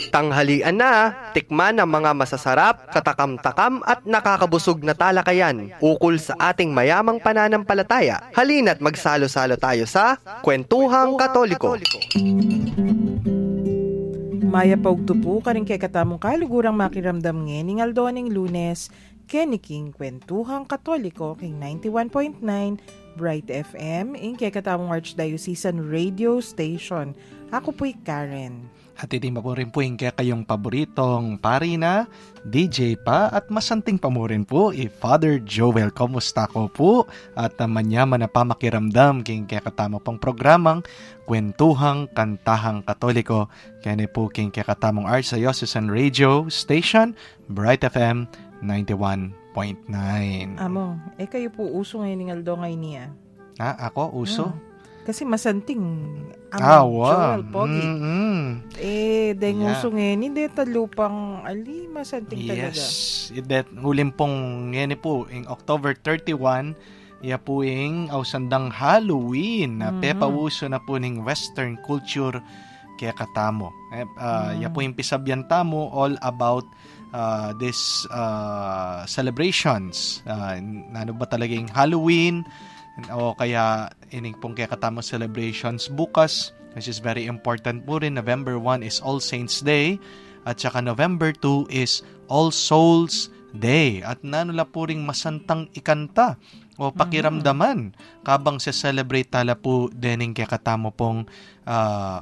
Tanghalian na, tikman ang mga masasarap, katakam-takam at nakakabusog na talakayan ukol sa ating mayamang pananampalataya. Halina't magsalo-salo tayo sa Kwentuhang Katoliko. Maya paugtupo karing kay katamong kalugurang makiramdam ng aldoning Lunes, Keniking Kwentuhang Katoliko king 91.9 Bright FM in kay katamong Archdiocesan Radio Station. Ako po'y Karen. At itimba po rin po yung kaya kayong paboritong pari na, DJ pa, at masanting pa mo rin po, Father Joel. Kumusta ko po? At manyaman na pamakiramdam kaya katama pong programang Kwentuhang Kantahang Katoliko. Kaya po kaya katamong Archdiocesan Radio Station, Bright FM 91.9. Amo, kayo po uso ngayon ng Aldo ngayon niya. Ako? Uso? Kasi masanting wow. Joel, Pogi. Dahil uso ngayon, hindi talupang masanting talaga. Yes. Hulim pong ngayon po, in October 31, iya po yung ausandang Halloween na pepauso na po ng Western culture kaya katamo. Iya po yung pisabyan tamo all about this celebrations. Ano ba talaga yung Halloween? O kaya ining pong kaya katamo celebrations bukas, which is very important po rin. November 1 is All Saints Day at saka November 2 is All Souls Day. At nanula po ring masantang ikanta o pakiramdaman kabang sa celebrate tala po dening kaya katamo pong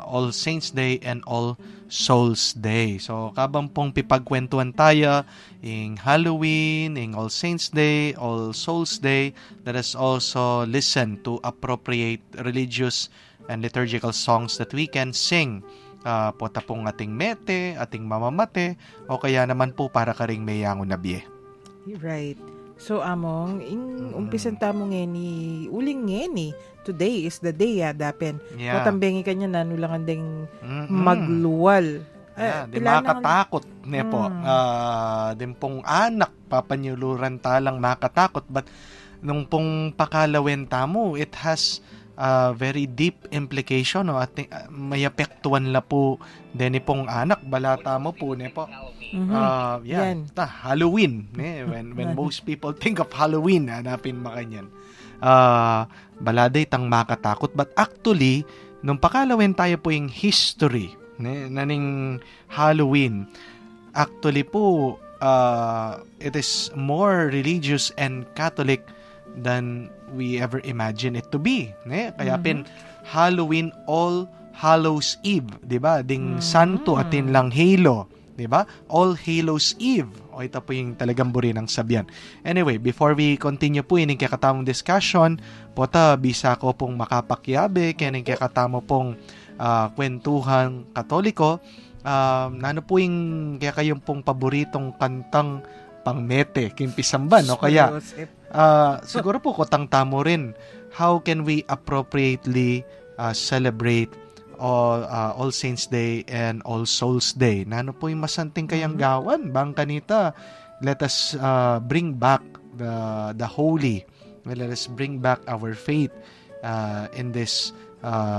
All Saints Day and All Souls Day. So kabang pong pipagkwentuhan tayo in Halloween, in All Saints Day, All Souls Day, let us also listen to appropriate religious and liturgical songs that we can sing. Pota pong ating mete, ating mamamate, o kaya naman po para karing mayangon na biye. Right. So among umpisan tamo ngeni uling ngeni today is the day dapen matambengi kanya nanulangan ding magluwal di makatakot ne po din pong anak papanyuluran talang makatakot but nung pong pakalawen tamo it has very deep implication at may apektuhan la po din pong anak balata mo po ne po. Halloween when most people think of Halloween hanapin makanyan baladay tang makatakot but actually nung pakalawin tayo po yung history naning Halloween actually po it is more religious and Catholic than we ever imagine it to be kaya pin Halloween All Hallows Eve, 'di ba? Ding santo atin lang halo, 'di ba? All Hallows Eve. O ito po yung talagang buri ng sabyan. Anyway, before we continue po ining kakatamong discussion, pota bisa ko pong makapakyabe kining kakatamo pong Kwentuhang Katoliko. Nano po yung kaya kayong pong paboritong kantang pangmete king pisamban o kaya siguro po kotang tamo rin. How can we appropriately celebrate All Saints Day and All Souls Day? Nano po yung masanting kayang gawan? Bang kanita, let us bring back the holy. Let us bring back our faith in this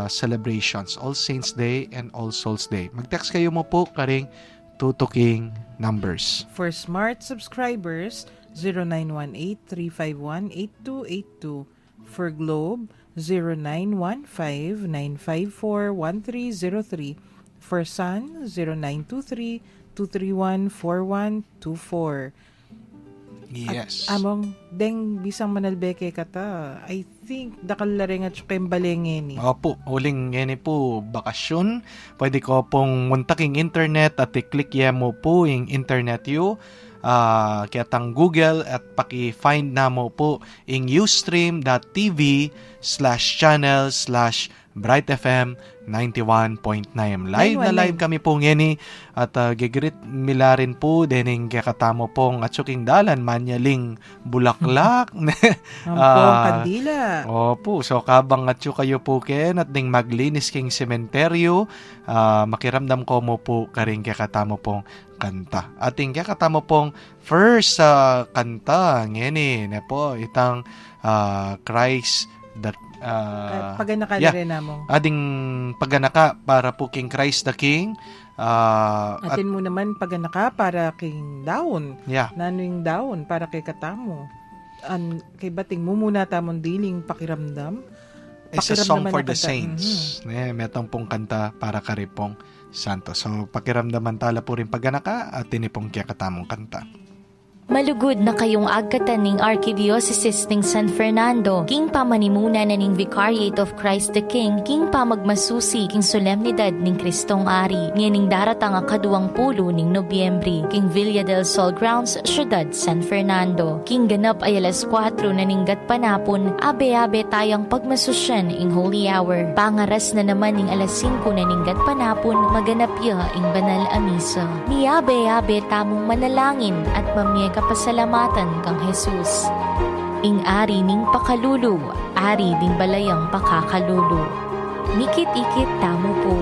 celebrations. All Saints Day and All Souls Day. Mag-text kayo mo po karing tutuking numbers. For smart subscribers, 0918-351-8282. For Globe, 0915-954-1303. For Sun, 0923-231-4124. Yes. At among deng bisang manalbeke kata, I think dakalaring at sukembalengeni. Opo, uling ngeni po bakasyon. Pwede ko pong muntaking internet at i-click mo po yung internet you. Kaya tang Google at paki-find na mo po in ustream.tv/channel/brightfm 91.9. Live na live kami po ngeni at gigrit mila rin po dening kakatamo pong atsuking dalan manyaling bulaklak. Ampong kandila. Opo, so kabang atsu kayo po ken at ding maglinis king sementeryo, makiramdam ko mo po karing kakatamo pong kanta. Ating kakatamo pong first kanta ngeni na po itang Christ Paganaka yeah. rin namong. Ading paganaka para po King Christ the King. At Atin mo naman paganaka para king daon. yeah. Nano yung daon para kay katamo. Kay bating mo muna tamon diling pakiramdam. It's a song Pakiramdaman for na the kanta. saints. Metong pong kanta para karipong santo. So, pakiramdaman tala po rin paganaka at tinipong kaya katamong kanta. Malugod na kayong agkatan ning Archdiocese ng San Fernando, king pamanimuna na ning Vicariate of Christ the King, king pamagmasusi king solemnidad ning Kristong Ari, nganing daratang nga 20 ning Nobyembre, king Villa del Sol Grounds, Syudad San Fernando. King ganap ay alas 4 na ning gatpanapon, abe-abe tayang pagmasusyan ing Holy Hour. Pangaras na naman ning alas 5 na ning gatpanapon, maganap ya ing banal a misa. Niabe-abe tamong manalangin at mamiyag kapasalamatan kang Jesus. Ing ari ning pakalulu, ari ding balayang pakakalulu. Nikit-ikit tamo po.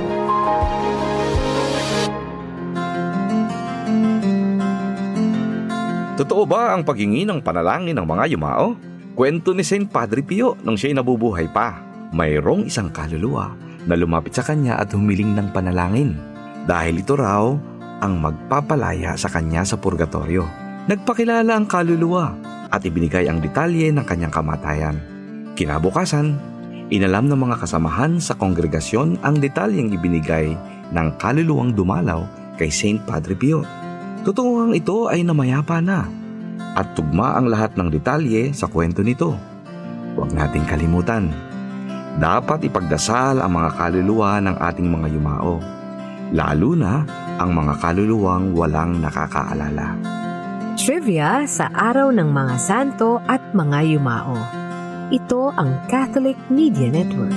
Totoo ba ang paghingi ng panalangin ng mga yumao? Kwento ni Saint Padre Pio nung siya'y nabubuhay pa. Mayroong isang kaluluwa na lumapit sa kanya at humiling ng panalangin. Dahil ito raw ang magpapalaya sa kanya sa purgatorio. Nagpakilala ang kaluluwa at ibinigay ang detalye ng kanyang kamatayan. Kinabukasan, inalam ng mga kasamahan sa kongregasyon ang detalyeng ibinigay ng kaluluwang dumalaw kay Saint Padre Pio. Totoo ang ito ay namayapa na at tugma ang lahat ng detalye sa kwento nito. Huwag nating kalimutan, dapat ipagdasal ang mga kaluluwa ng ating mga yumao, lalo na ang mga kaluluwang walang nakakaalala. Trivia sa Araw ng Mga Santo at Mga Yumao. Ito ang Catholic Media Network.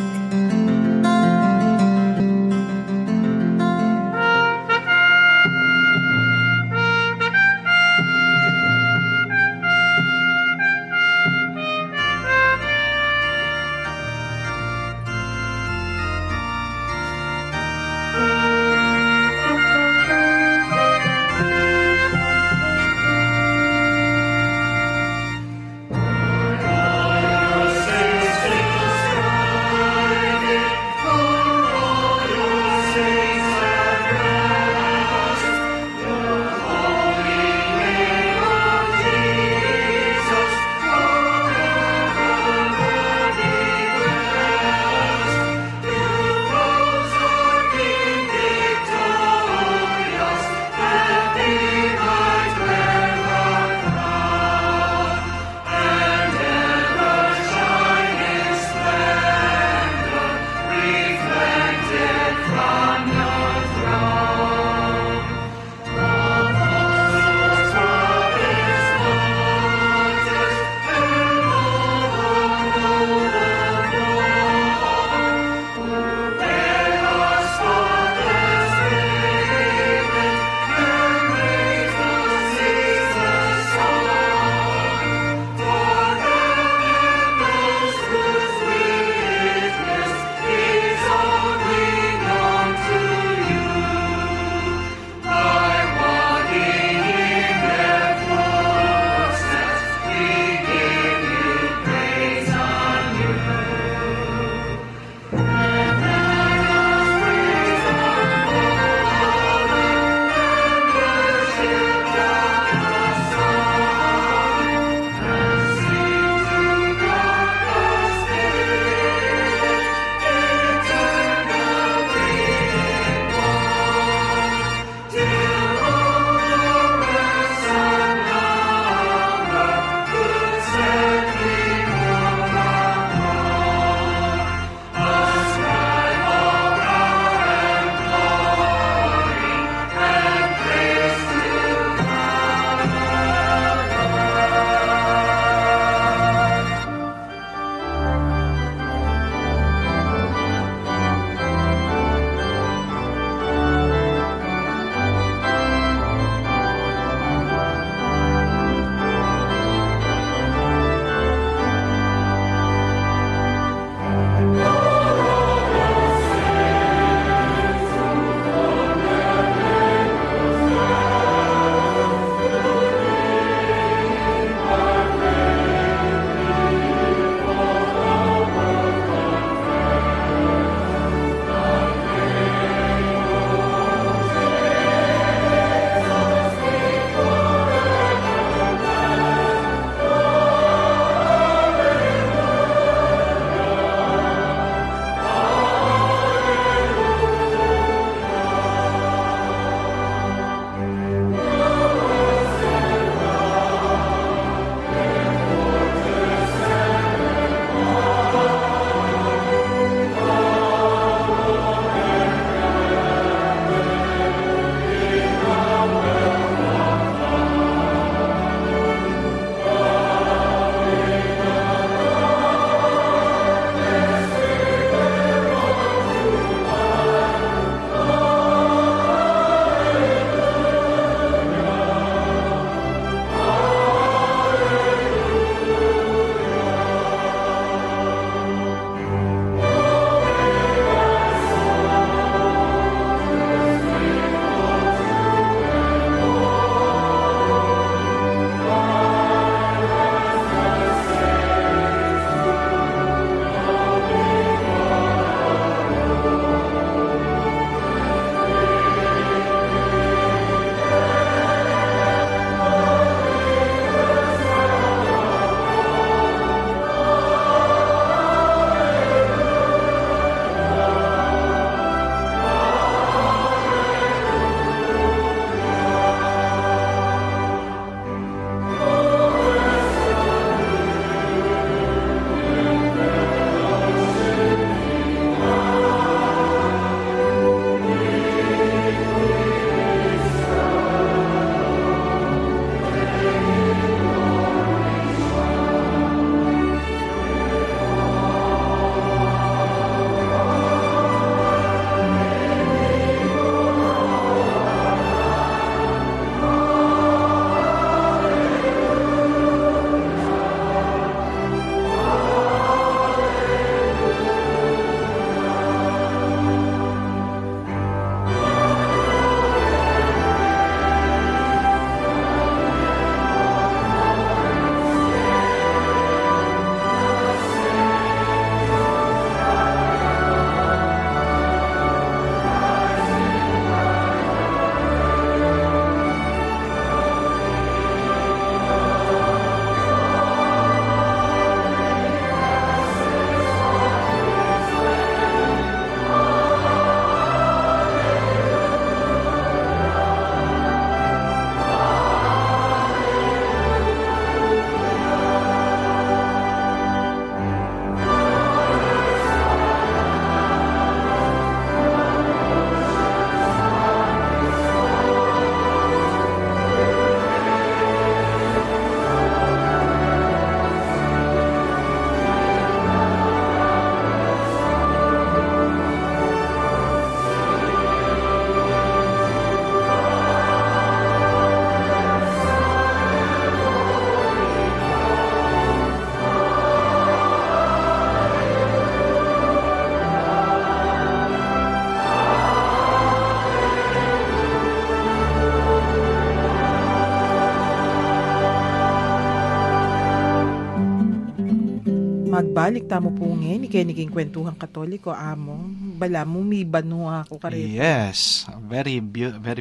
pagbalik tamo po ngayon, ikiniging kwentuhang katoliko, among bala mo, may banu ako karito. Yes, very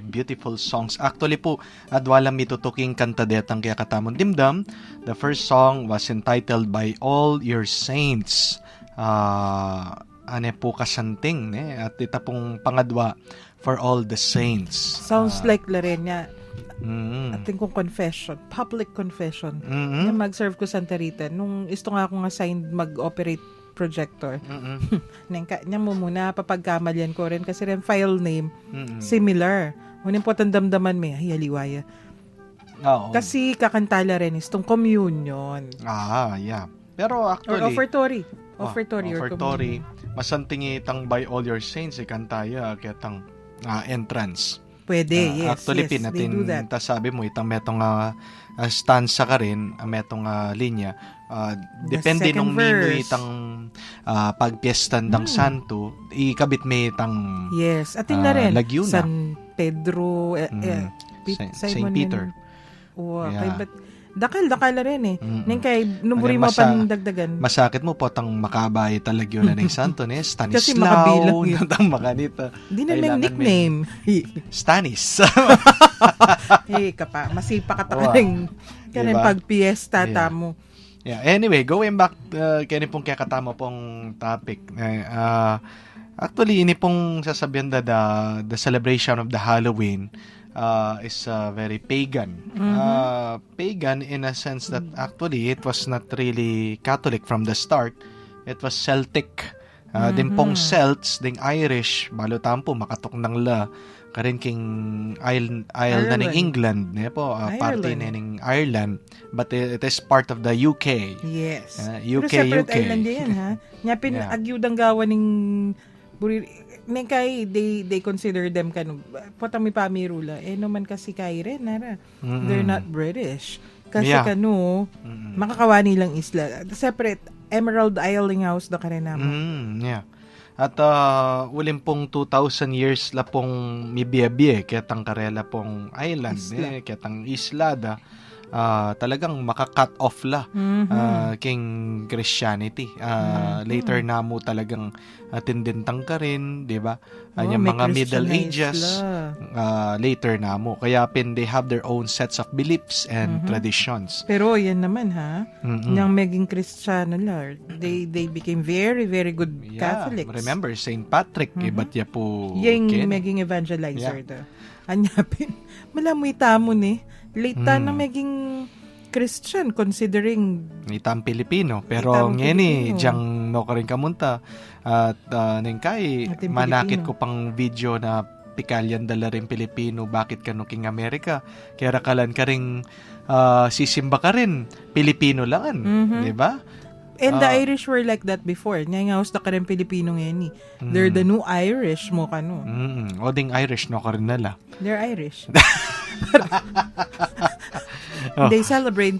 beautiful songs. Actually po, adwala mitutuking kantadetang kaya katamon dimdam. The first song was entitled By All Your Saints. Ane po kasanting, at ita pong pangadwa, For All the Saints. Sounds like Lorena, Mm-hmm. ating kong confession, public confession. Mm-hmm. Na mag-serve ko Santa Rita. Nung isto nga akong assigned mag-operate projector. Niya mo muna, papagkamalian ko rin kasi rin file name, similar. Unin po tandamdaman may, ay aliwaya. Oo. Kasi kakantala rin itong communion. Yeah. Pero Or actually, offertory. Offertory. Or communion. Masantingi itang By All Your Saints, ikantaya, kitang entrance. Pwede, yes. Actually, yes, they do that. sabi mo, itang metong stanza ka rin, metong linya. Depende second nung nino verse. itang pagpiestan ng santo, ikabit may itang Yes. Atin na rin. Laguna. San Pedro, Saint Peter. O, Yeah. but dakal na rin eh. Nang kay, nuburi Wala, mo pandagdagan. Masakit mo po, tang makabay talaga yun na ng santo, Stanislao, Kasi makabilang yun. natang makanita. Hindi na Kailangan lang nickname. Stanis. Hey, kapa, masipa ka Wow. takaling Diba? pagpiesta Yeah. tamo. Yeah. Anyway, going back kaya pong kakatama pong topic. Actually, ini pong sasabihan the celebration of the Halloween is very pagan. Pagan in a sense that actually it was not really Catholic from the start. It was Celtic. Din pong Celts, ding Irish, balo tampo makatok ng la karin king isle na ning England ne po parte na ning Ireland, but it is part of the UK. Yes. UK. Pero separate island yan, ha? Nyapin, Yeah. agyudang gawa ning ning kay they consider them kanu potami pamirula naman kasi kay rin nara. They're not British kasi Yeah. makakawani lang isla separate Emerald Isle ning house da kare namo. Yeah. At ulim pong 2,000 years la pong mibiyabiye ketang karela pong island Isla. ketang islada. Talagang maka-cut off la king Christianity. Later na mo talagang tindintang ka rin, di ba? Yung may mga Middle Christianized Ages, la. later na mo. Kaya they have their own sets of beliefs and traditions. Pero yan naman ha, nang maging Kristiyano la, they became very very good Catholics. Remember, Saint Patrick, iba't ya po Yung ken. maging evangelizer da. Anyapin, malamoy tamon eh. Late ta na maging Christian considering Itang Pilipino. Pero Itang ngeni, Pilipino. diyang no ka rin kamunta. At nengkay, Ating manakit Pilipino. ko pang video na pikalyan dala rin Pilipino, bakit ka no king Amerika? Kaya rakalan ka rin sisimba ka rin. Pilipino lang, di ba? and the Irish were like that before. Nga nga na ka rin Pilipino ngayon eh. They're the new Irish mo kano. O ding Irish no ka rin nala. They're Irish. They celebrate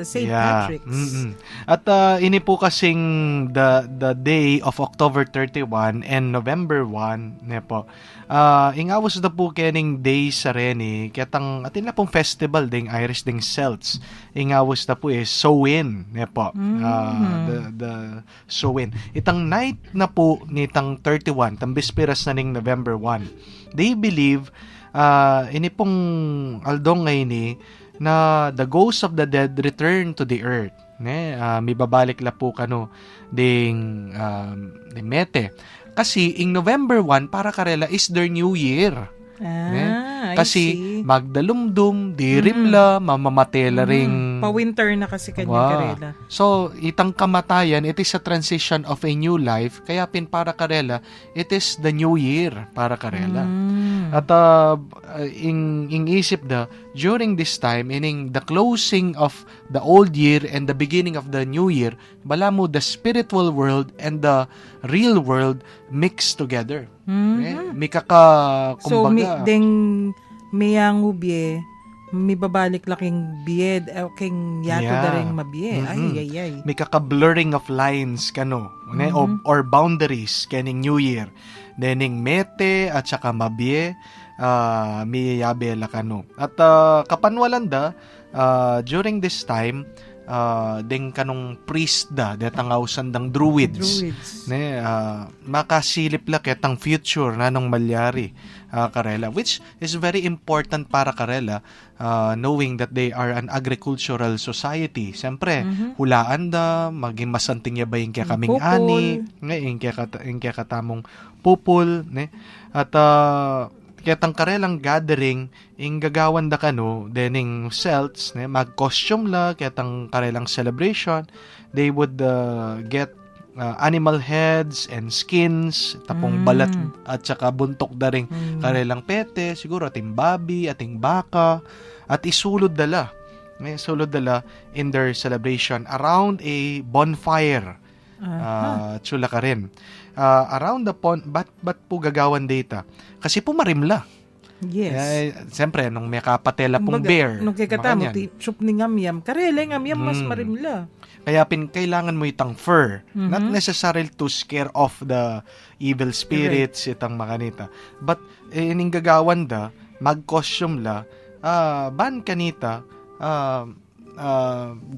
St. Patrick's. At ini po kasing the day of October 31 and November 1 ne po. Ingawas na po kening day sa reni ketang atin na pong festival ding Irish ding Celts. Ingawas na po Samhain ne po. The Samhain. Itang night na po nitang 31 tang bisperas na ning November 1. They believe ini pong aldong ngayon na the ghosts of the dead return to the earth. May babalik la po kano ding mete. Kasi in November 1 para karela is their new year. I Kasi see. magdalumdum, dirimla, mamamatela ring Pa-winter na kasi kanyang karela. So, itang kamatayan, it is a transition of a new life. Kaya para karela, it is the new year para karela. At in isip during this time, meaning the closing of the old year and the beginning of the new year, bala mo the spiritual world and the real world mixed together. May So, kumbaga, mayang ubye, may babalik laking biyed, king yato Yeah. da rin mabiye. Ay. may blurring of lines kano or boundaries kaning New Year. Dening mete at saka mabie may yabe la kano. At kapanwalan during this time deng kanong priest da detang sandang druids. Ne, makasilip la ketang future na nung malyari karela, which is very important para karela, knowing that they are an agricultural society. Siyempre, hulaan da, maging masanting ya ba yung kaya kaming Pupul. ani, yung kaya katamong pupul, ne? At ketang karelang gathering, ing gagawan da kano, dening Celts, ne? Mag-costume la, ketang karelang celebration, they would get animal heads and skins, tapong balat at saka buntok da ring karelang pete, siguro ating babi, ating baka, at isulod dala. May sulod dala in their celebration around a bonfire. Tsula ka rin. Around the pond, ba't po gagawan data? Kasi po marimla. Yes. Siyempre, nung may kapatela pong Kumbaga, bear. nung kakatamo, makanyan. chup ni ngamyam. Karela yung ngamyam, mas marimla. Kaya kailangan mo itang fur. Not necessarily to scare off the evil spirits, itang makanita. But, ining gagawan da, mag-costume la, ban kanita,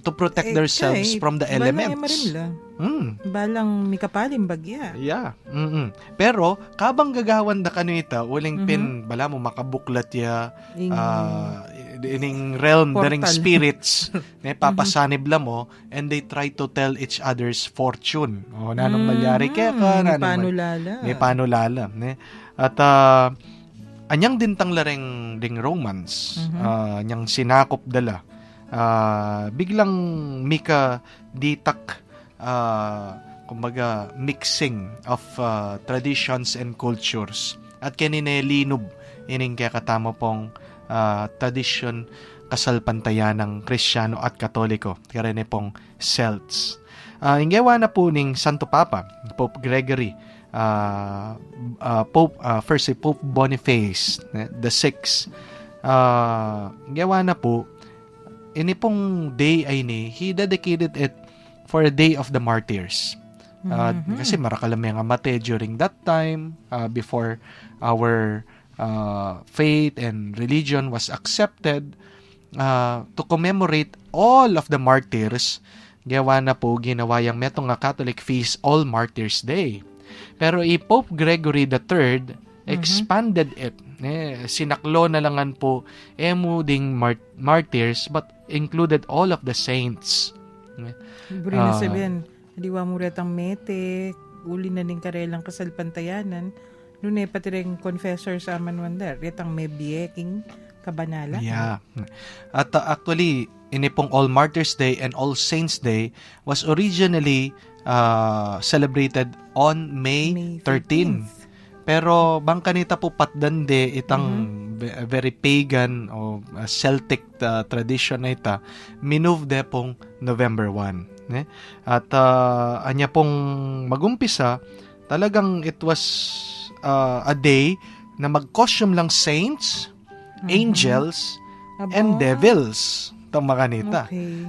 to protect themselves from the elements. Balang marimla. Balang mikapalim bagya. Yeah. Pero, kabang gagawan da kanita, uling pin, bala mo makabuklat ya, ining realm, Portal. daring spirits, papasanib la mo, and they try to tell each other's fortune. O, nanong malyari kaya ka, may panulala. Ne? At, anyang dintang lareng ding romance, anyang sinakop dala, biglang mika ditak, kumbaga mixing of traditions and cultures, at kaninelinub ining kaya katamo pong tradisyon kasalpantayan ng Kristiyano at Katoliko, kaya pong Celts. Inggewa na po ning Santo Papa, Pope Gregory, Pope Boniface the Sixth, gawa na po, ini pong day ay he dedicated it for a day of the martyrs. Kasi marakalam nga mate during that time, before our faith and religion was accepted, to commemorate all of the martyrs, gawa na po ginawa yung metong nga Catholic feast All Martyrs Day. Pero Pope Gregory III expanded it. Sinaklo na langan po ding martyrs, but included all of the saints. Buri na sabihin, diwa mo retang mete, uli na ning karelang kasalpantayanan, nunay pati rin confessor sa amanwanda, retang may biyeking kabanala. Yeah. At actually, ini pong All Martyrs Day and All Saints Day was originally celebrated on May 13. Pero bang kanita po patdande itang very pagan o Celtic tradition na ita, minove de pong November 1. At anya pong magumpisa, talagang it was a day na mag-costume lang saints, angels, and devils. Itong mga kanita. Okay.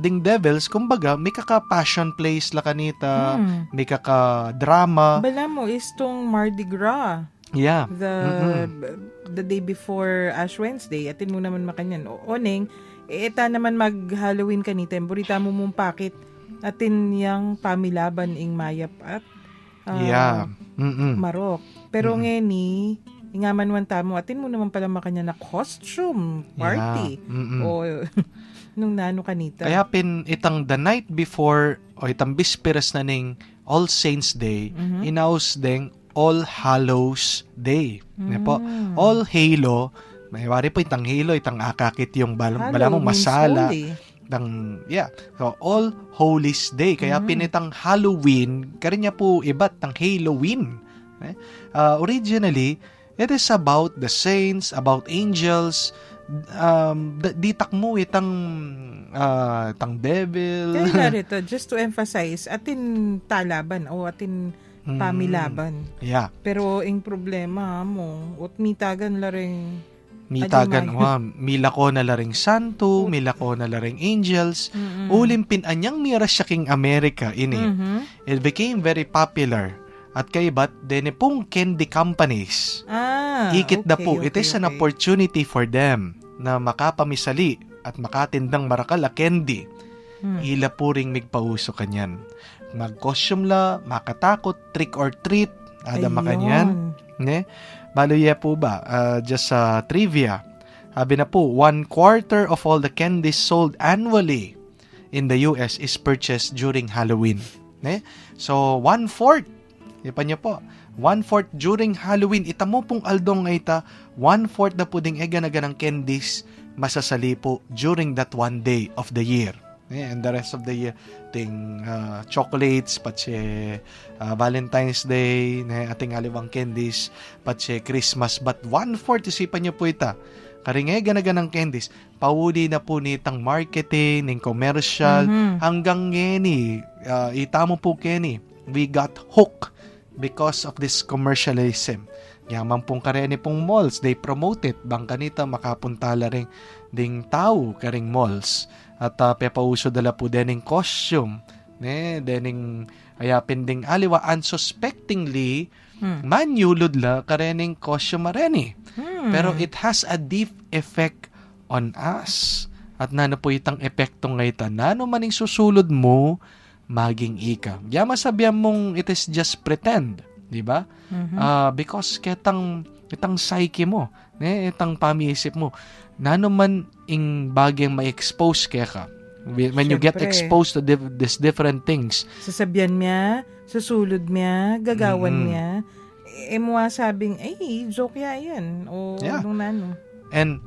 Ding devils, kumbaga, may kaka-passion plays la kanita, may kaka-drama. Bala mo is tong Mardi Gras. Yeah. The day before Ash Wednesday, atin mo naman makanyan. Oneng, eta naman mag-Halloween kanita, burita mo mong pakit, atin yang pamilaban ing mayap at marok. Pero ngeni, ingaman man tamo, atin mo naman pala makanya na costume party. Yeah. O nung nano kanita. Kaya itang the night before o itang bisperas na ning All Saints Day, inaus ding All Hallows Day. Po, All Halo, may wari po itang Halo, itang akakit yung bala mo masala. So All Holies Day. Kaya pinitang Halloween, kanya po iba't tang Halloween. Originally, it is about the saints, about angels. Ditak mo itang devil. Kaya narito, just to emphasize, atin talaban o atin pamilaban. Yeah. Pero ang problema mo, ut mitagan la ring Mitagan, milako na laring santo, milako na laring angels. Ulim pinanyang mira siya king America ini. It became very popular. At kay bat, dene pong candy companies. Ikit na po. It is an opportunity for them na makapamisali at makatindang marakala candy. ila po ring migpauso kanyan. Mag-costume la, makatakot, trick or treat, ada makanyan. Ne? Baluya po ba? Just trivia. Sabi na po, 1/4 of all the candies sold annually in the US is purchased during Halloween. Ne? So, 1/4. Ipan niyo po. 1/4 during Halloween. Ita mo pong aldong nga ita, 1/4 na po ding ega-naga ng candies masasali po during that one day of the year. And the rest of the year, ting chocolates, patse Valentine's Day, ating aliwang candies, patse Christmas. But 1/4, isipan niyo po ita. Karingay ganagan ng candies, pauli na po nitang marketing, ng commercial, hanggang ngeni, itamo po keni, we got hooked because of this commercialism. Yaman pong kareni pong malls, they promote it, bang kanita makapuntala rin ding tao karing malls. At pepauso dala po dening costume, dening ayapin ding aliwa, unsuspectingly, manyulod la karening costume mareni. Pero it has a deep effect on us. At nano po itang epekto nga ita, nano maning susulod mo, maging ika. Diya masabihan mong it is just pretend, di ba? Because itang psyche mo, itang pamiisip mo, nano man ing bagyang ma-expose kaya ka. When you get exposed to these different things. Sasabihan niya, susulod niya, gagawan niya, mo sabing, joke yan. O, nung nano. And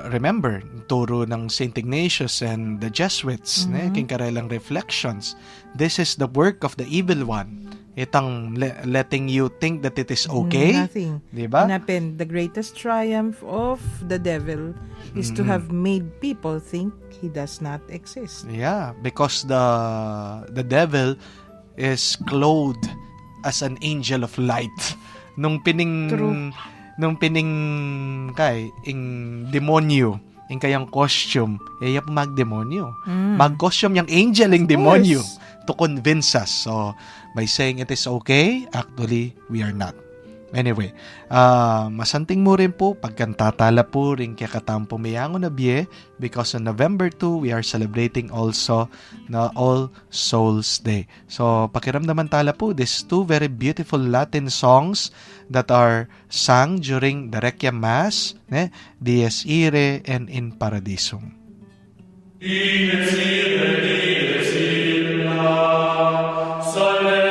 remember, turo ng St. Ignatius and the Jesuits, kingkarelang reflections, this is the work of the evil one. Itang letting you think that it is okay. Nothing. Diba? Hanapin, the greatest triumph of the devil is to have made people think he does not exist. Yeah, because the devil is clothed as an angel of light. Nung pining ing demonyo, ing kayang costume, yap magdemonyo. Mag-costume yung angel ing demonyo to convince us. So, by saying it is okay, actually, we are not. Anyway, masanting mo rin po, pagkantatala po rin kaya katampo mayango na biye, because on November 2, we are celebrating also na All Souls Day. So, pakiramdaman tala po, these two very beautiful Latin songs that are sung during the Requiem Mass, Dies Irae and In Paradisum. Dies Irae, Dies Irae, Salve.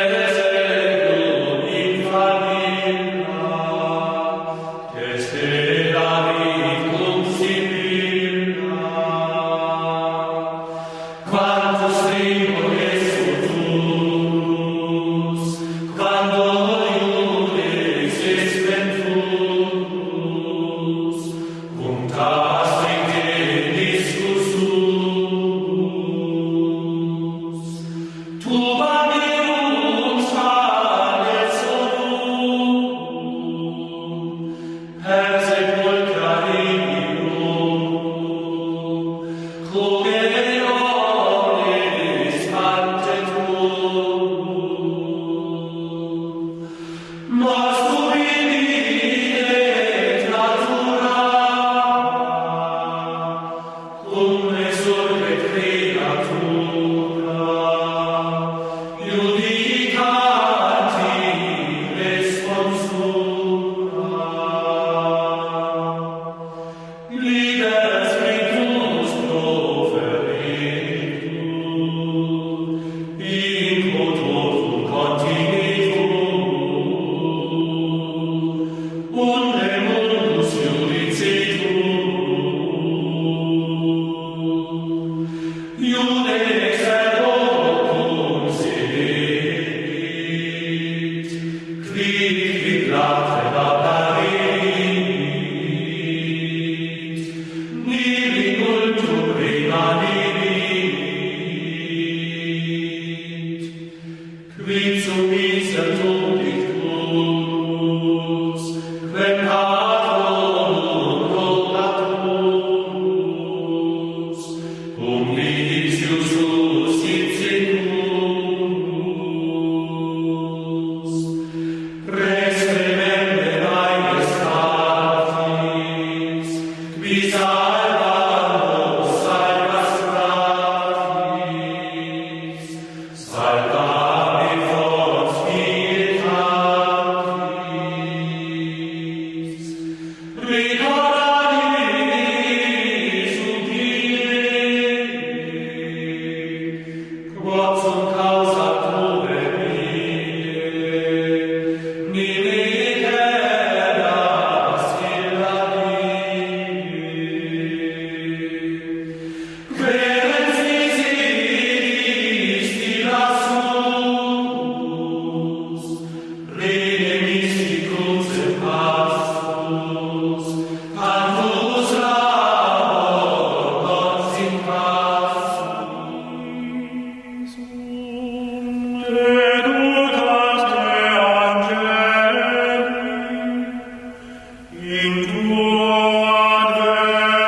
adventus,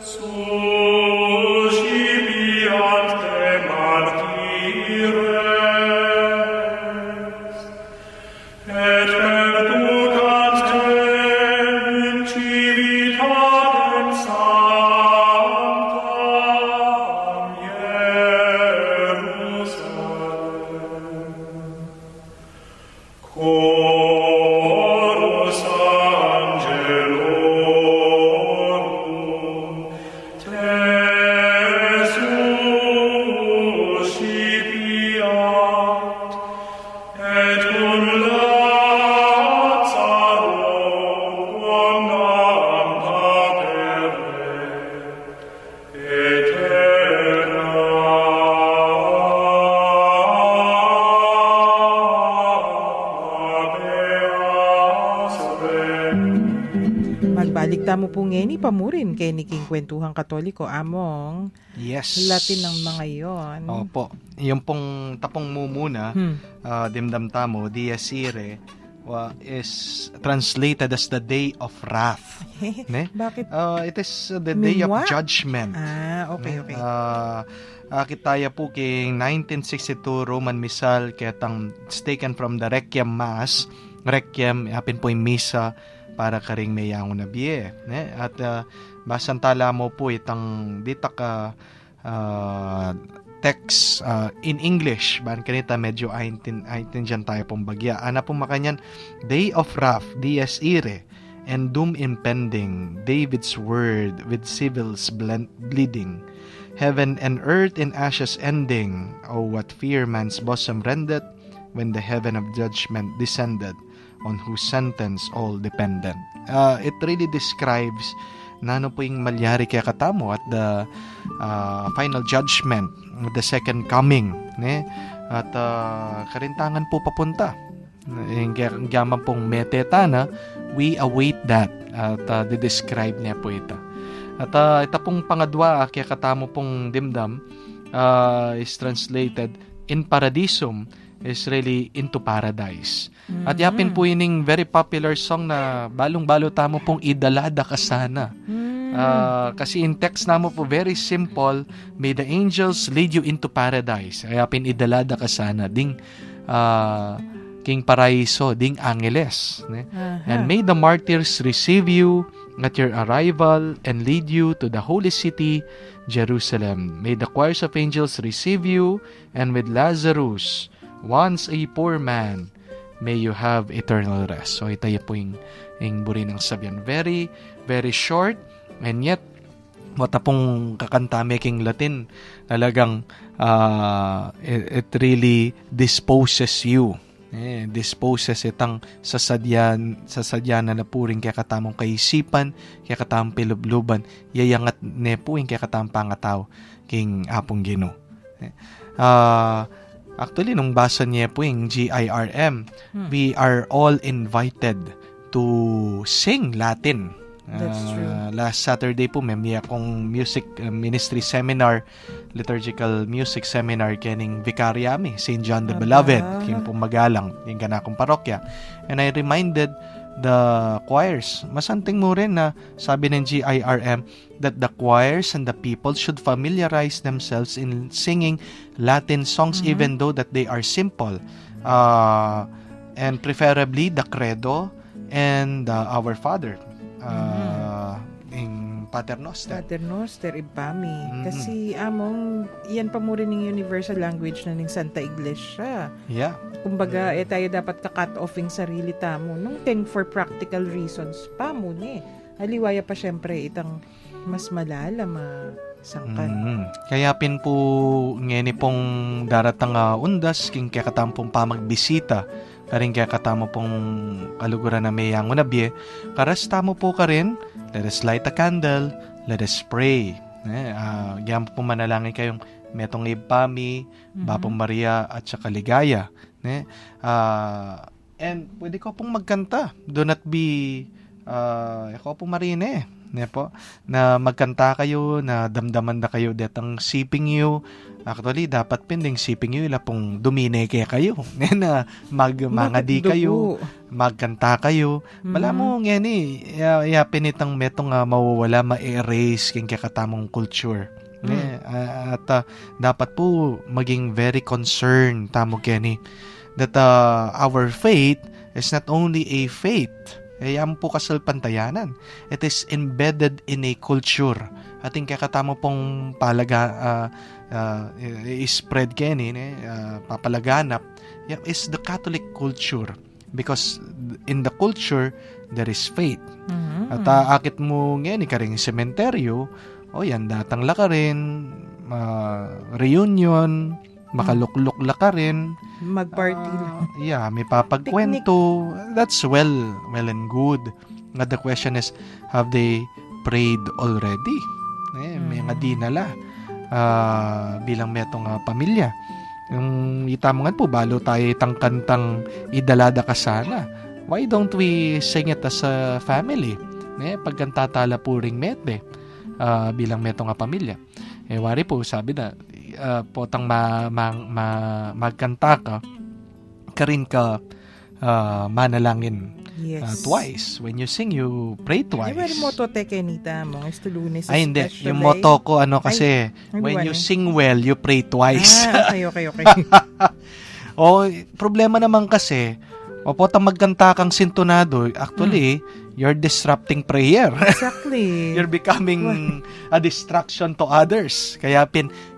suscipiat te martires, et perducat te in civitatem sanctam Jerusalem. Chorus angelorum te suscipiat, et cum Lazaro quondam papere Magbalik tamo po ngeni pamurin kay Niking Kwentuhang Katoliko among Yes. Latin ng mga yon. Opo. Yung pong tapong mumuna, dimdam tamo, Dies Irae, is translated as the day of wrath. Ne? Bakit? It is the day of Minwa? judgment. Okay. Kitaya po kay 1962 Roman Missal kaya it's taken from the Requiem Mass. Requiem, apin po yung misa para karing mayang na biye. Ne? At basan tala mo po itang dita ka text in English. Ban kanita medyo dyan tayo pong bagya. Ana po makanyan, Day of Wrath, Dies Irae, and Doom Impending, David's Word with Sibyl's bleeding. Heaven and earth in ashes ending. Oh, what fear man's bosom rended when the heaven of judgment descended, on whose sentence all dependent. It really describes na ano po yung malyari kaya katamo at the final judgment, the second coming. Ne? At karintangan po papunta. Yung gaman pong meteta na, we await that. At describe niya po ito. At ito pong pangadwa, kaya katamo pong dimdam, is translated in paradisum, is really into paradise. At yapin po yun very popular song na balong-balo tamo pong idalada ka sana. Kasi in text namo po very simple, may the angels lead you into paradise. Yapin idalada ka sana ding king paraiso ding angeles. Ne? And may the martyrs receive you at your arrival and lead you to the holy city Jerusalem. May the choirs of angels receive you, and with Lazarus, once a poor man, may you have eternal rest. So ito po yung buri ng sabihan. Very, very short, and yet wata pong kakanta making Latin, talagang it really disposes you. Disposes itang sasadyan na napuring kaya katamong kaisipan, kaya katamong pilubluban, yayangat ne po yung kaya katamong pangataw king apong Ginoo. Actually, nung basa niya po yung GIRM, we are all invited to sing Latin. That's true. Last Saturday po, may akong music ministry seminar, liturgical music seminar kening Vicariami, St. John the Beloved, yung pong magalang, yung ganakong parokya. And I reminded the choirs, masanting mo rin na sabi ng GIRM that the choirs and the people should familiarize themselves in singing Latin songs even though that they are simple. And preferably the Credo and Our Father. In Paternoster. Paternoster, Ibami. Kasi among, yan pa mo rin yung universal language na ng Santa Iglesia. Yeah. Kumbaga, tayo dapat ka-cut off yung sarili tamo. Nung thing for practical reasons, pa mo ni. Aliwaya pa syempre itang mas malalam sangkan. Kaya pin po ngeni pong daratang undas king kaya katampong pamagbisita karing kaya katamo pong kaluguran na mayang unabye karas tamo po ka rin, let us light a candle, let us pray. Diyan po manalangin kayong metong Ibpami, Bapong Maria at saka Ligaya. And pwede ko pong magkanta, do not be ako po marine. ne po, na magkanta kayo, na damdaman na kayo detang siping you. Actually, dapat pending siping you ila pong dumine kaya kayo. Na mangadi kayo, magkanta kayo. Wala mo nga ni, pinitang metong mawawala, ma-erase king kakatamong culture. At dapat po maging very concerned tamo Kenny that our faith is not only a faith, yan po kasalpantayanan. It is embedded in a culture. Ating kakatamo pong spread Kenny, papalaganap, is the Catholic culture. Because in the culture, there is faith. At akit mo ngayon, ikaring sementeryo, yan, datang la ka rin, reunion, makalukluk la ka rin. Mag-party lang. May papagkwento. That's well and good. Nga the question is, have they prayed already? May nga di nala. Bilang metong pamilya. Yung itamongan po, balo tayo tangkantang idalada ka sana. Why don't we sing it as a family? Pagkantatala po ring mete. Bilang metong pamilya. Wari po, sabi na, potang magkanta ka, karin ka manalangin twice. When you sing, you pray twice. Ay, moto te Kenita, mga Lunes. Ay, hindi. Yung motto ko, kasi, when you sing well, you pray twice. Okay. Problema naman kasi, potang magkanta kang sintonado, actually, you're disrupting prayer. Exactly. You're becoming a distraction to others. Kaya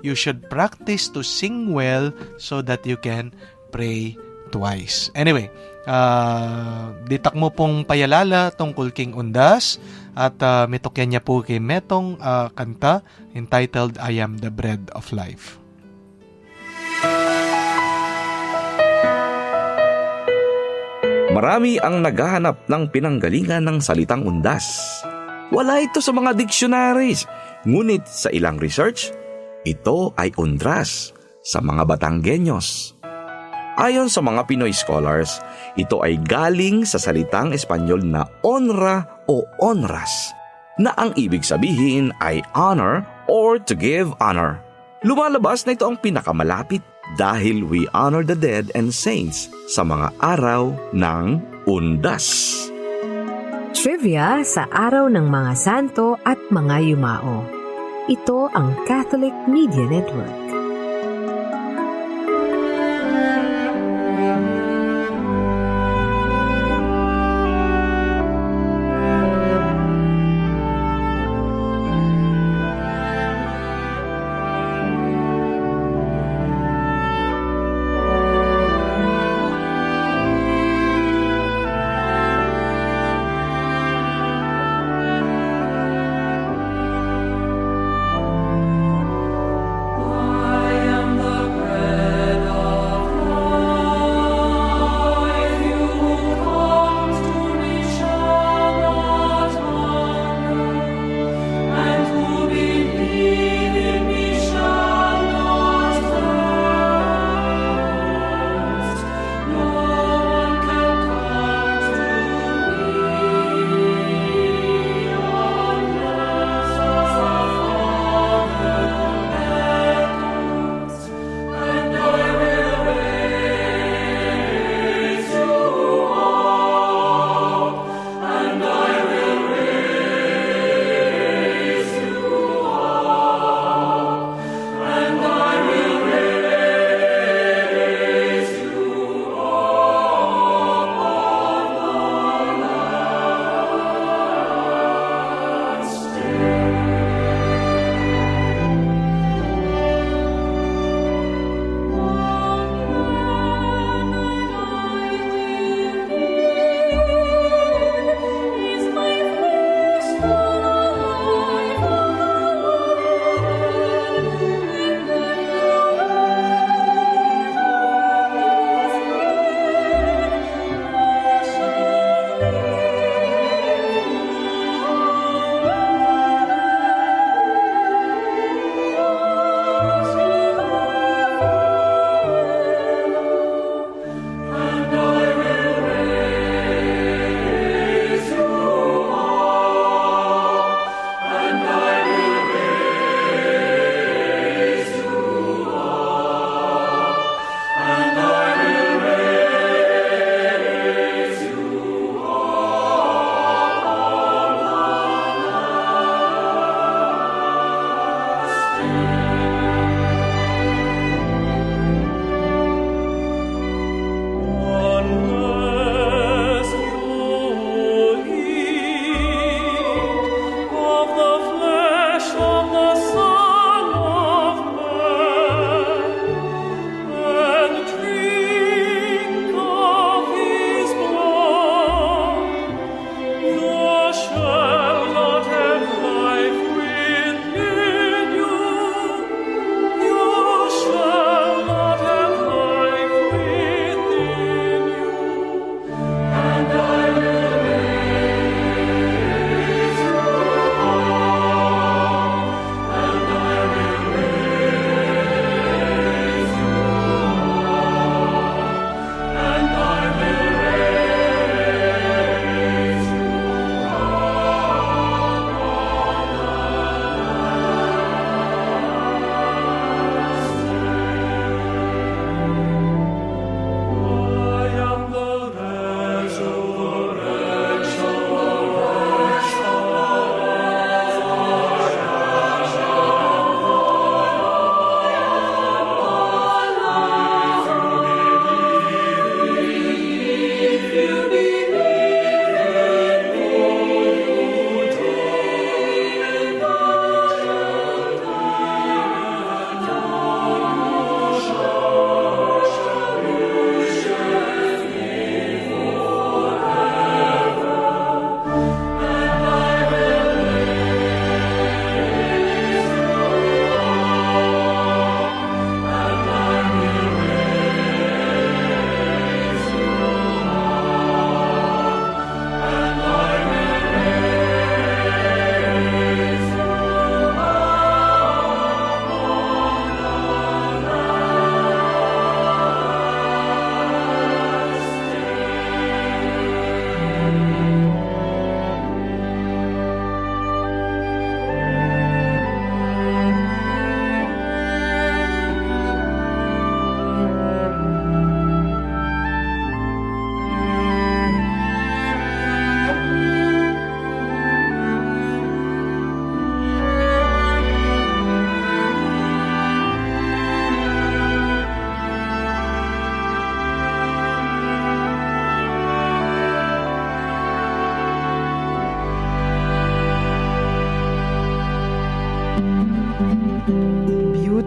you should practice to sing well so that you can pray twice. Anyway, ditak mo pong payalala tungkol king undas at mitokyan niya po kay metong kanta entitled I Am the Bread of Life. Marami ang naghahanap ng pinanggalingan ng salitang undas. Wala ito sa mga dictionaries. Ngunit sa ilang research, ito ay undras sa mga Batanggenyos. Ayon sa mga Pinoy scholars, ito ay galing sa salitang Espanyol na honra o honras, na ang ibig sabihin ay honor or to give honor. Lumalabas na ito ang pinakamalapit dahil we honor the dead and saints sa mga araw ng undas. Trivia sa araw ng mga santo at mga yumao. Ito ang Catholic Media Network.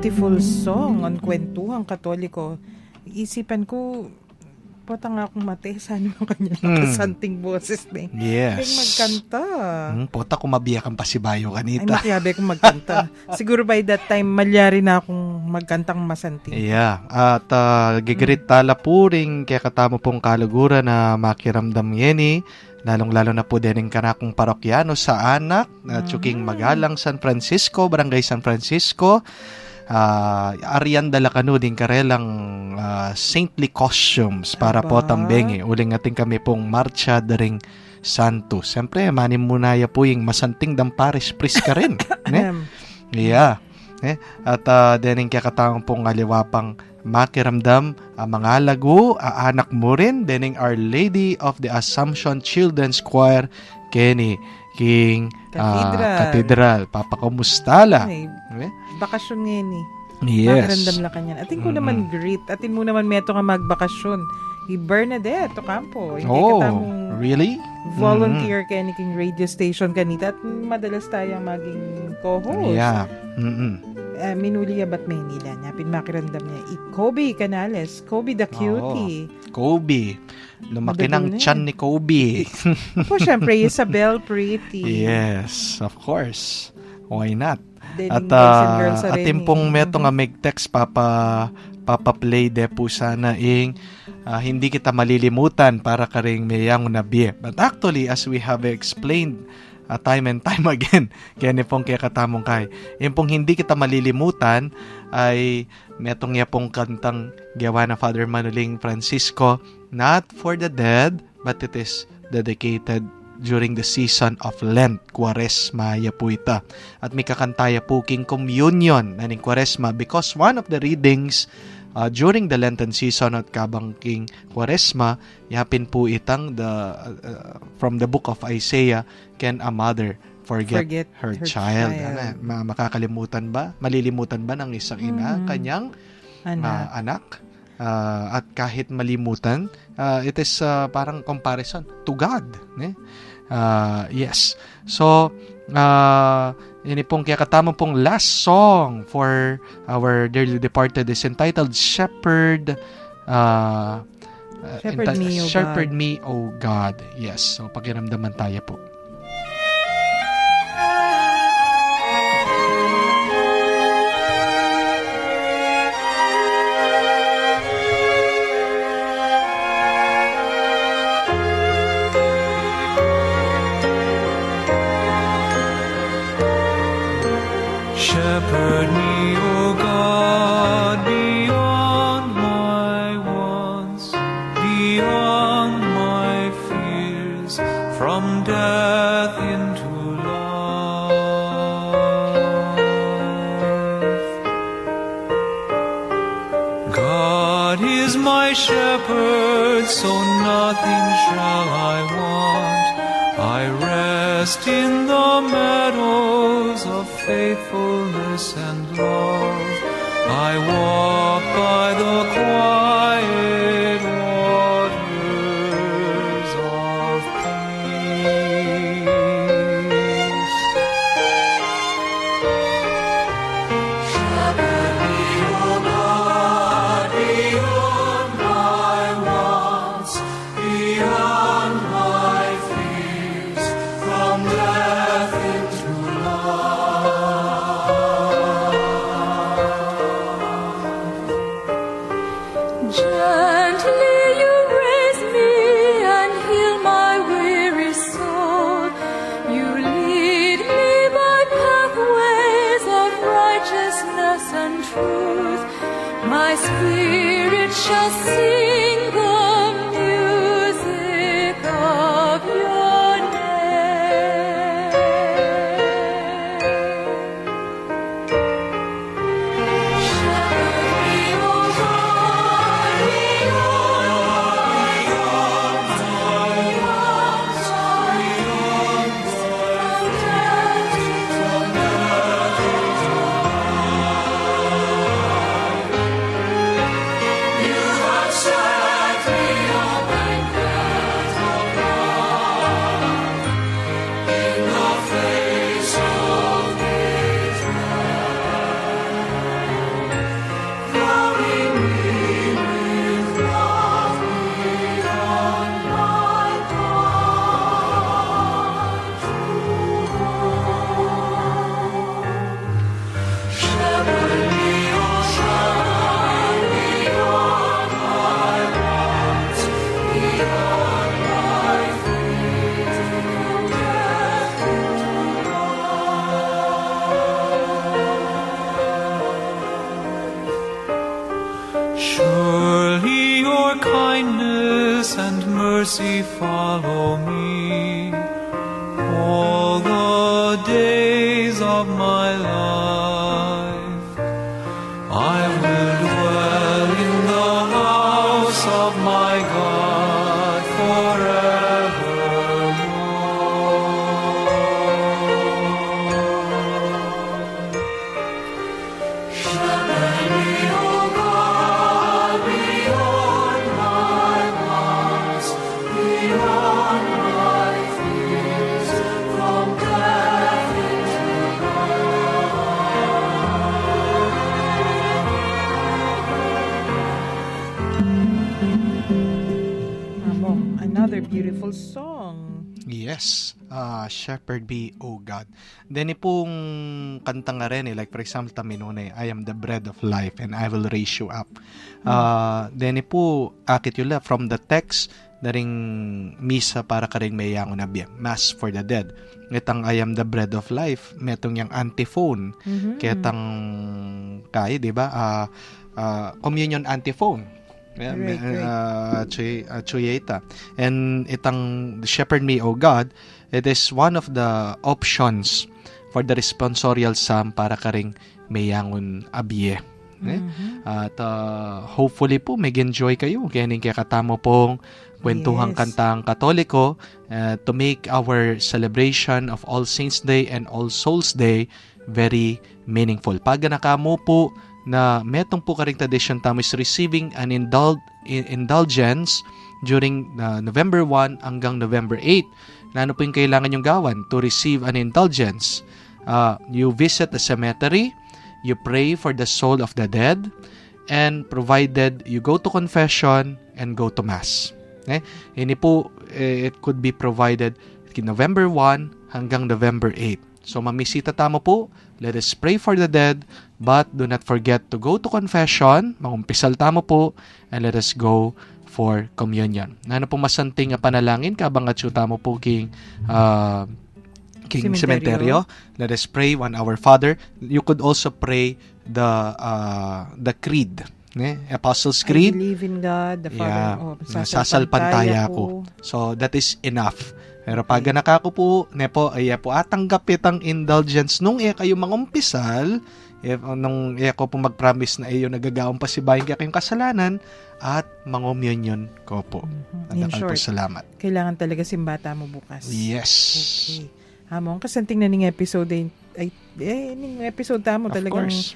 beautiful song on Kwentuhang Katoliko. Isipan ko, nga akong mate, sana yung kanya nakasanting boses na Yes. magkanta. Pota kung mabiyakan pa si Bayo Ay, kanita. makiyabe kong magkanta. Siguro by that time, malyari na akong magkantang masanting. Yeah. At gigirit tala po rin kaya katamo pong kaluguran na makiramdam yeni. Lalong-lalo na po din ang kanakong parokyano sa anak na Chuking Magalang San Francisco, Barangay San Francisco. Arian dala kanu din karelang saintly costumes para po tambengi. Uling ating kami pong marcha daring Santo. Siyempre, manim muna ya po yung masanting damparis pris ka rin. Yeah. At dening kaya katawang pong aliwapang makiramdam mga lagu, anak mo rin, dening Our Lady of the Assumption Children's Choir, Kenny King Cathedral. Papakamusta la? Bakasyon ngayon eh. Yes. Makarandam lang kanyan. Atin ko naman greet. Atin mo naman meto nga magbakasyon. Bernadette Ocampo. Hindi ka tamong really? volunteer kaya King radio station kanita at madalas tayong maging co-host. Yeah. Minuli ba't may nila niya? Pinmakirandam niya. Kobe Canales. Kobe the cutie. Kobe. Lumaki ng tiyan ni Kobe. Opo, syempre, Isabel Pretty. Yes, of course. Why not? At atin pong meto nga mag-text papa-play de po sana hindi kita malilimutan para karing mayang nabi. But actually, as we have explained time and time again, kaya ni pong kaya katamong kay, yung pong hindi kita malilimutan ay metong niya pong kantang gawa na Father Manuling Francisco, not for the dead, but it is dedicated during the season of Lent, Quaresma ya po ita. At may kakantaya po king communion na ning Quaresma because one of the readings during the Lenten season at kabang king Quaresma, yapin po itang from the book of Isaiah, can a mother forget her child? Makakalimutan ba? Malilimutan ba ng isang ina kanyang anak? At kahit malimutan, it is parang comparison to God. Yes. So, ini pong kaya katama pong last song for our dearly departed is entitled Shepherd Shepherd Me, O God. Yes. So, pakiramdaman tayo po. Shepherd me, O God, beyond my wants, beyond my fears, from death into life. God is my shepherd, so nothing shall I want. I rest in the meadows of faithfulness and love. I walk by the quiet waters of peace. Shepherd me, O God, beyond my wants, beyond my fears, from death into Gently you raise me and heal my weary soul. You lead me by pathways of righteousness and truth. My spirit shall sing the music of your name. Shepherd me, O God, beyond my wants, beyond from death into life. You have of my life. I will dwell in the house of my God forevermore. Shepherd me, O God, beyond my wants, beyond my fears, from death into Another beautiful song. Yes, Shepherd be, O God. Then pong kanta nga rin like for example taminone, I am the bread of life and I will raise you up. Then po akit yula from the text na ring misa para ka ring mayango na biya, Mass for the Dead. Itang I am the bread of life, metong yung antiphone. Ketang kaya, di ba? Communion antiphone. Chuyeta. And itang Shepherd me, O God, it is one of the options for the responsorial psalm para ka ring mayangon abiye. At hopefully po mag-enjoy kayo kaya katamo pong kwentuhang kantang Katoliko to make our celebration of All Saints Day and All Souls Day very meaningful. Pag nakamo po na metong po karing tradition tamo is receiving an indulgence during November 1 hanggang November 8. Na ano po yung kailangan yung gawan to receive an indulgence? You visit the cemetery, you pray for the soul of the dead, and provided you go to confession and go to Mass. Ini po, it could be provided November 1 hanggang November 8. So mamisita tamo po, let us pray for the dead, but do not forget to go to confession, mangumpisal tamo po, and let us go for communion. Ano po masanting panalangin, kabang at tamo po king cementerio. Let us pray one Our Father. You could also pray the creed. Apostles' Creed. I believe in God, the Father. Sasalpantaya ko. So, that is enough. Pero pag nakako po, nepo, ay po atanggapit ang indulgence nung kayo mangumpisal, nung ko po mag-promise na iyo nagagaon pa si bayan kaya kayong kasalanan, at mangommunion ko po. Nadakal po salamat. Kailangan talaga simbata mo bukas. Yes. Okay. Among kasanting na ning episode ning episode tamo talagang. Of course.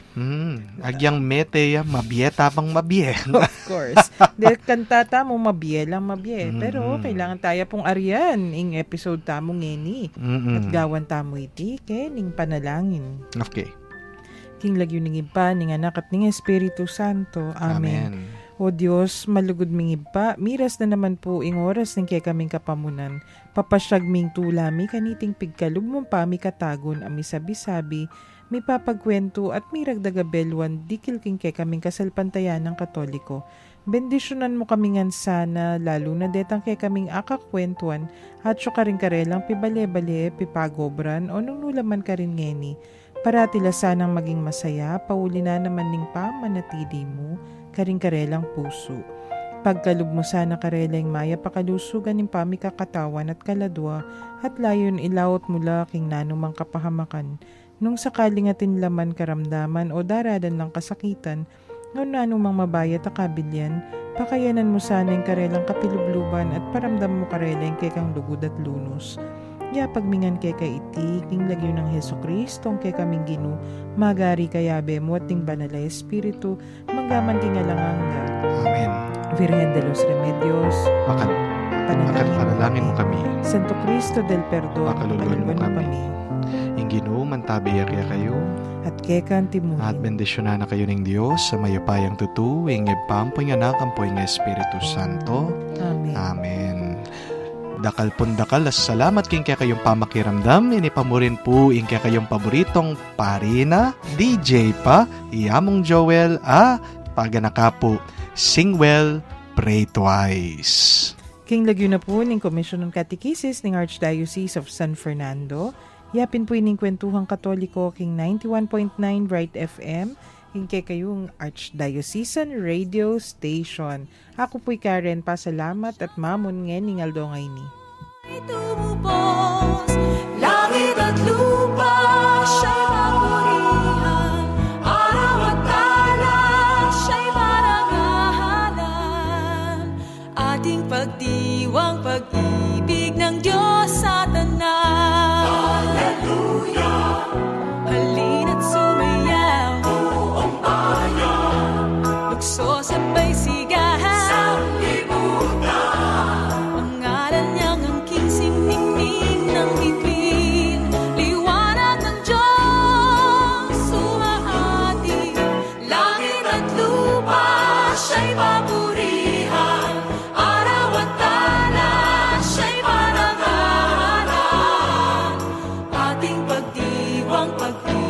Agyang mete mabiye tapang mabiye. Of course. Dahil kantata mo mabiye lang mabiye. Pero kailangan tayo pong arian ing episode tamo ngeni. At gawan tamo iti ning panalangin. Okay. King lagyo ning iba ning anak at ning Espiritu Santo. Amen. O Diyos, malugod ming iba, miras na naman po ing oras ng kaya kaming kapamunan. Papasyag ming tulami, kaniting pigkalog mong pami katagon, ami sabi-sabi, may papagkwento at may ragdagabelwan, dikil king kaya kaming kasalpantayan ng Katoliko. Bendisyonan mo kami ngan sana, lalo na detang kaya kaming akakwentuan, at syo ka rin karelang pibale-bale, pipagobran, o nung nulaman ka rin ngeni. Paratila sanang maging masaya, pauli na naman ning pamanatili mo, karing-karelang puso. Pagkalug mo sana karelang maya pakalusugan ng pamikakatawan at kaladwa at layon ilawot mula king nanumang kapahamakan. Nung sakaling atin laman karamdaman o daradan ng kasakitan, nung nanumang mabayat akabilyan, pakayanan mo sana yung karelang kapilubluban at paramdam mo karelang kay kang lugod at lunos. Ya pagmingan kay iti, king lagyo ng Hesu Kristo, kay kaming ginu, magari kayabe mo at ting banala Espiritu, manggaman king alanganga. Amen. Virgen de los Remedios, panalangin mo kami. Santo Cristo del Perdón, pakaluluan mo kami. Ing Ginoo, mantabiya kaya kayo, at kay kantimuhin. at bendisyonan na kayo ng Diyos sa mayupayang tutu, ing ipampoy nga anak, ampoy nga Espiritu Santo. Amen. Amen. Dakal pun dakal, salamat king kaya kayong pamakiramdam, inipamurin po ing kaya kayong paboritong parina, DJ pa, Iyamong Joel, paganaka po, sing well, pray twice. King lagyo na po ng Commission on Catechesis ng Archdiocese of San Fernando. Yapin po ining kwentuhang Katoliko king 91.9 Bright FM. Hingkay kayong Archdiocesan Radio Station. Ako po'y Karen, pasalamat at mamon ngening aldongay ni. Tumubos, langit at lupa, siya ang pag